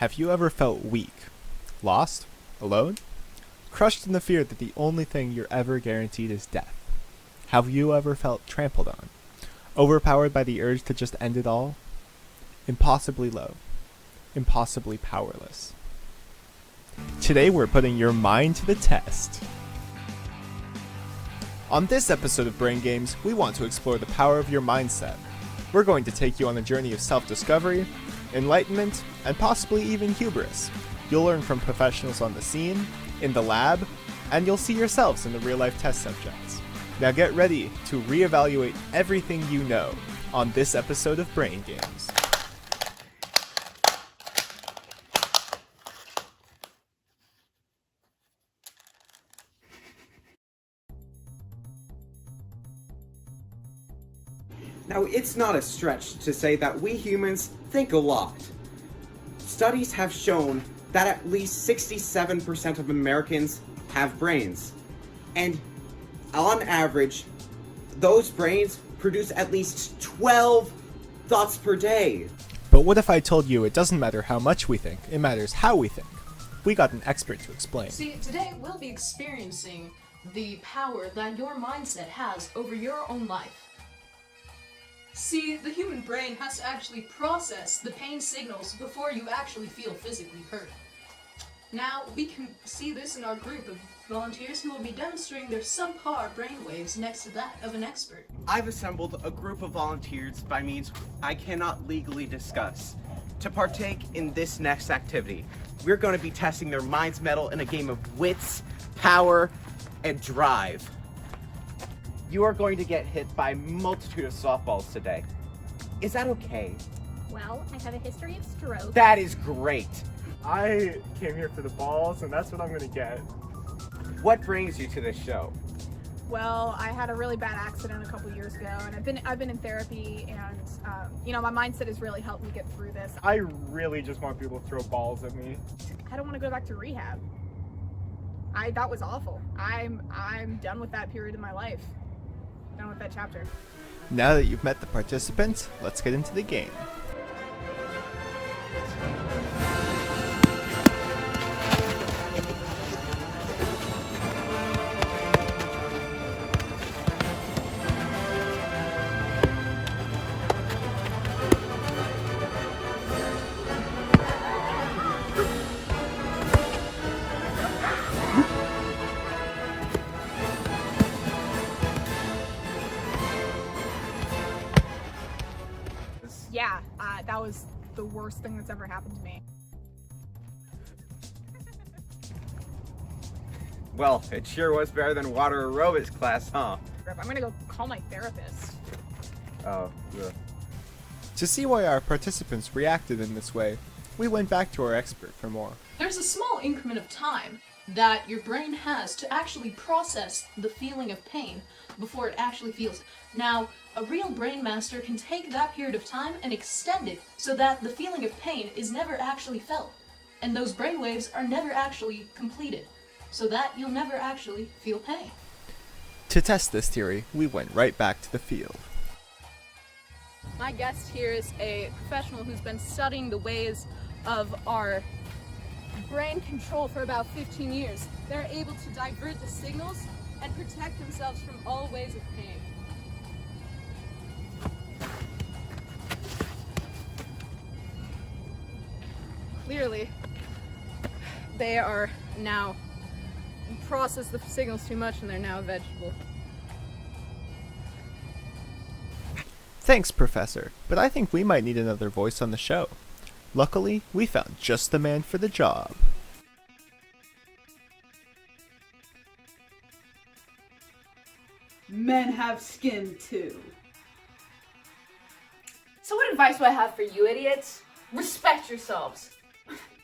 Have you ever felt weak, lost, alone, crushed in the fear that the only thing you're ever guaranteed is death? Have you ever felt trampled on, overpowered by the urge to just end it all? Impossibly low, impossibly powerless. Today we're putting your mind to the test. On this episode of Brain Games, we want to explore the power of your mindset. We're going to take you on a journey of self-discovery, enlightenment, and possibly even hubris. You'll learn from professionals on the scene, in the lab, and you'll see yourselves in the real-life test subjects. Now get ready to reevaluate everything you know on this episode of Brain Games. Now, it's not a stretch to say that we humans think a lot. Studies have shown that at least 67% of Americans have brains. And on average, those brains produce at least 12 thoughts per day. But what if I told you it doesn't matter how much we think, it matters how we think? We got an expert to explain. See, today we'll be experiencing the power that your mindset has over your own life. See, the human brain has to actually process the pain signals before you actually feel physically hurt. Now, we can see this in our group of volunteers who will be demonstrating their subpar brainwaves next to that of an expert. I've assembled a group of volunteers by means I cannot legally discuss to partake in this next activity. We're going to be testing their mind's mettle in a game of wits, power, and drive. You are going to get hit by a multitude of softballs today. Is that okay? Well, I have a history of stroke. That is great. I came here for the balls, and that's what I'm gonna get. What brings you to this show? Well, I had a really bad accident a couple years ago, and I've been in therapy, and my mindset has really helped me get through this. I really just want people to throw balls at me. I don't want to go back to rehab. That was awful. I'm done with that period of my life. Done with that chapter. Now that you've met the participants, let's get into the game. Yeah, that was the worst thing that's ever happened to me. Well, it sure was better than water aerobics class, huh? I'm gonna go call my therapist. Oh, yeah. To see why our participants reacted in this way, we went back to our expert for more. There's a small increment of time that your brain has to actually process the feeling of pain before it actually feels it. Now, a real brain master can take that period of time and extend it so that the feeling of pain is never actually felt, and those brain waves are never actually completed, so that you'll never actually feel pain. To test this theory, we went right back to the field. My guest here is a professional who's been studying the ways of our brain control for about 15 years. They're able to divert the signals and protect themselves from all ways of pain. Clearly, they are now processed the signals too much and they're now a vegetable. Thanks, Professor, but I think we might need another voice on the show. Luckily, we found just the man for the job. Men have skin too. So what advice do I have for you idiots? Respect yourselves.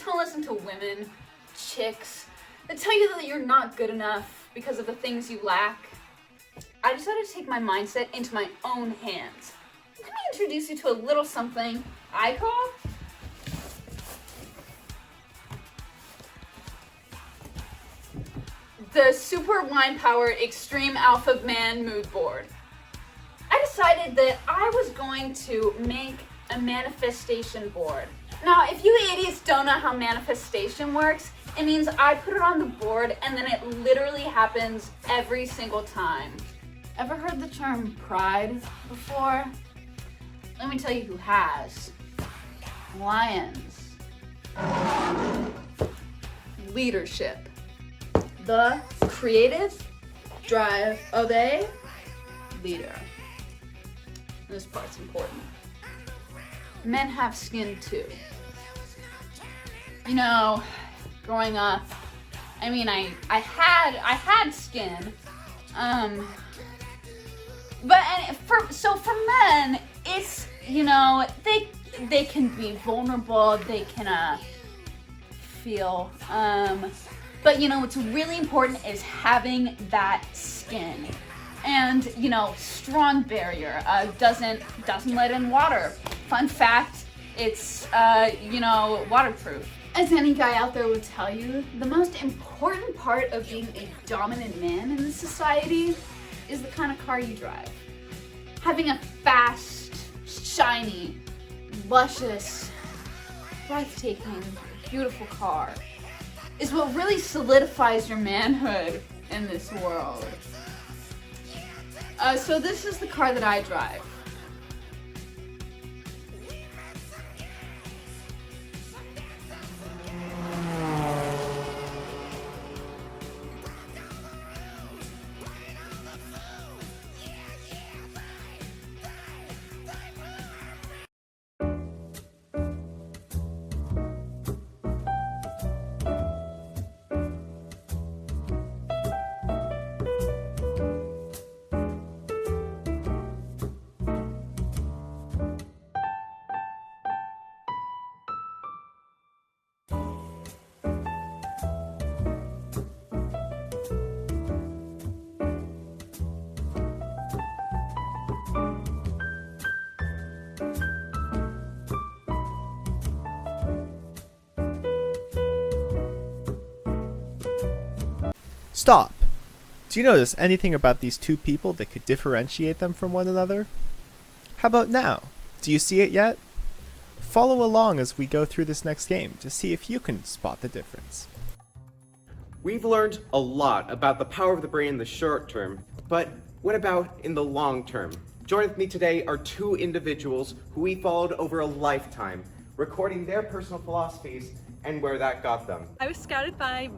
Don't listen to women, chicks, that tell you that you're not good enough because of the things you lack. I decided to take my mindset into my own hands. Let me introduce you to a little something I call the Super Wine Power Extreme Alpha Man Mood Board. I decided that I was going to make a manifestation board. Now, if you idiots don't know how manifestation works, it means I put it on the board and then it literally happens every single time. Ever heard the term pride before? Let me tell you who has. Lions. Leadership. The creative drive of a leader. This part's important. Men have skin too. You know, growing up, I mean, I had skin, but for men, it's, you know, they can be vulnerable, they can feel, but you know what's really important is having that skin. And, you know, strong barrier, doesn't let in water. Fun fact, it's, you know, waterproof. As any guy out there would tell you, the most important part of being a dominant man in this society is the kind of car you drive. Having a fast, shiny, luscious, breathtaking, beautiful car is what really solidifies your manhood in this world. So this is the car that I drive. Stop! Do you notice anything about these two people that could differentiate them from one another? How about now? Do you see it yet? Follow along as we go through this next game to see if you can spot the difference. We've learned a lot about the power of the brain in the short term, but what about in the long term? Joining with me today are two individuals who we followed over a lifetime, recording their personal philosophies and where that got them. I was scouted by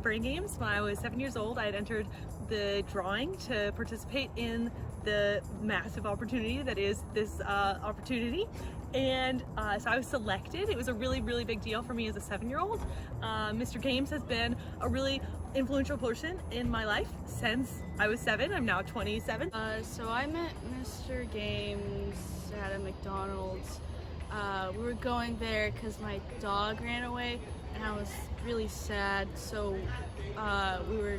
Brain Games when I was 7 years old. I had entered the drawing to participate in the massive opportunity that is this opportunity. And so I was selected. It was a really, really big deal for me as a 7-year-old. Mr. Games has been a really influential person in my life since I was 7. I'm now 27. So I met Mr. Games at a McDonald's. We were going there because my dog ran away and I was really sad, so we were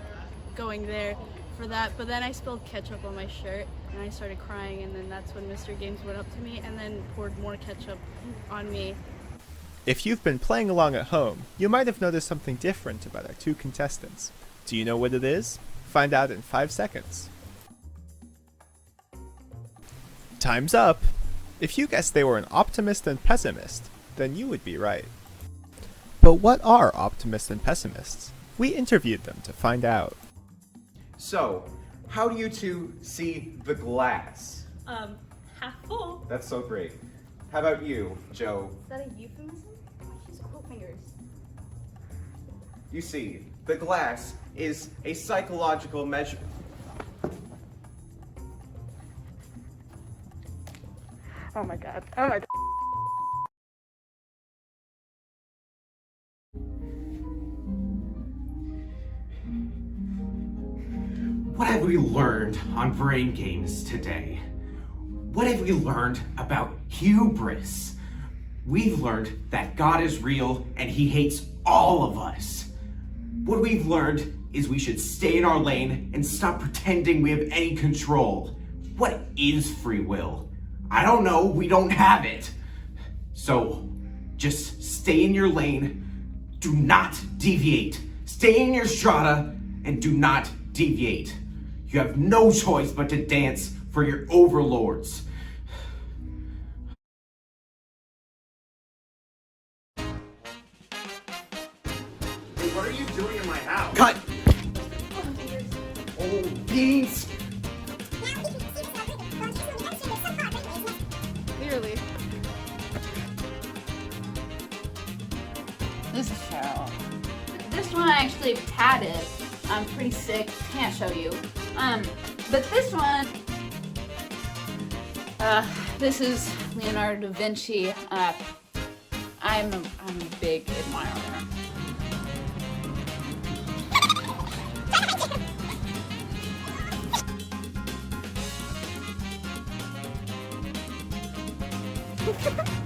going there for that. But then I spilled ketchup on my shirt and I started crying, and then that's when Mr. Games went up to me and then poured more ketchup on me. If you've been playing along at home, you might have noticed something different about our two contestants. Do you know what it is? Find out in 5 seconds. Time's up! If you guessed they were an optimist and pessimist, then you would be right. But what are optimists and pessimists? We interviewed them to find out. So, how do you two see the glass? Half full. That's so great. How about you, Joe? Is that a euphemism? She's cool fingers. You see, the glass is a psychological measure. Oh my god. Oh my god. What have we learned on Brain Games today? What have we learned about hubris? We've learned that God is real and he hates all of us. What we've learned is we should stay in our lane and stop pretending we have any control. What is free will? I don't know, we don't have it. So, just stay in your lane, do not deviate. Stay in your strata and do not deviate. You have no choice but to dance for your overlords. are you doing in my house? Cut! Oh, beans! Clearly. This is Cheryl. This one I actually tatted. I'm pretty sick. Can't show you. But this one. This is Leonardo da Vinci. I'm a big admirer.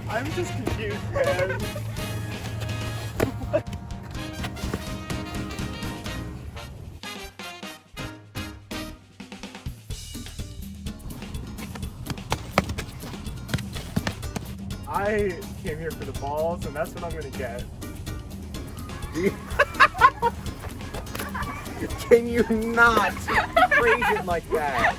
I'm just confused, man. I came here for the balls, and that's what I'm gonna get. Can you not phrase it like that?